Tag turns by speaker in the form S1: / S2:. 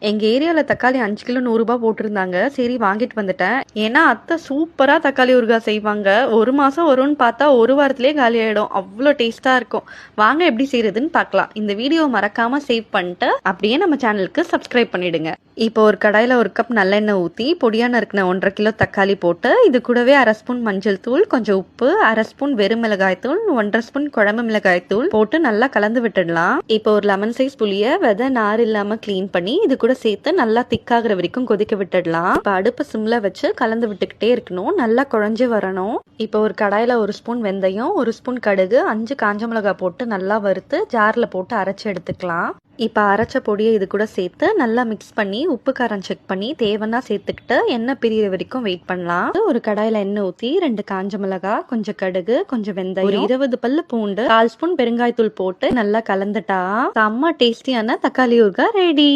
S1: எங்க ஏரியால தக்காளி 5 கிலோ ரூ. 100 போட்டிருந்தாங்க. சரி வாங்கிட்டு வந்துட்டேன். ஏன்னா அத்தை சூப்பரா தக்காளி ஊறுகாய் செய்வாங்க. 1 மாசம் வரும்னு பார்த்தா 1 வாரத்திலேயே காலி ஆயிடும். அவ்வளோ டேஸ்டா இருக்கும். வாங்க எப்படி செய்யறதுன்னு பார்க்கலாம். இந்த வீடியோ மறக்காம சேவ் பண்ணிட்டு அப்படியே நம்ம சேனலுக்கு சப்ஸ்கிரைப் பண்ணிடுங்க. இப்போ ஒரு கடாயில 1 கப் நல்லெண்ணெய் ஊற்றி பொடியா நறுக்கின 1.5 கிலோ தக்காளி போட்டு இது கூடவே 1/2 ஸ்பூன் மஞ்சள் தூள், கொஞ்சம் உப்பு, 1/2 ஸ்பூன் வெறும் மிளகாய் தூள், 1/2 ஸ்பூன் குழம்பு மிளகாய் தூள் போட்டு நல்லா கலந்து விட்டுடலாம். இப்போ ஒரு லெமன் சைஸ் புளிய விதை நார் இல்லாம கிளீன் பண்ணி இது கூட சேர்த்து நல்லா திக்காகிற வரைக்கும் கொதிக்க விட்டுடலாம். இப்போ அடுப்பு சிம்ல வச்சு கலந்து விட்டுக்கிட்டே இருக்கணும். நல்லா குழஞ்சு வரணும். இப்போ ஒரு கடாயில 1 ஸ்பூன் வெந்தயம், 1 ஸ்பூன் கடுகு, 5 காஞ்ச மிளகாய் போட்டு நல்லா வறுத்து ஜார்ல போட்டு அரைச்சு எடுத்துக்கலாம். இப்போ அரைச்ச பொடியை இது கூட சேர்த்து நல்லா மிக்ஸ் பண்ணி உப்பு காரம் செக் பண்ணி தேவைன்னா சேர்த்துக்கிட்டு எண்ணெய் பிரியிற வரைக்கும் வெயிட் பண்ணலாம். ஒரு கடாயில எண்ணெய் ஊற்றி 2 காஞ்ச மிளகாய், கொஞ்சம் கடுகு, கொஞ்சம் வெந்தயம், ஒரு 20 பல்லு பூண்டு, 1/4 ஸ்பூன் பெருங்காயத்தூள் போட்டு நல்லா கலந்துட்டா செம்ம டேஸ்டியான தக்காளி ஊறுகாய் ரெடி.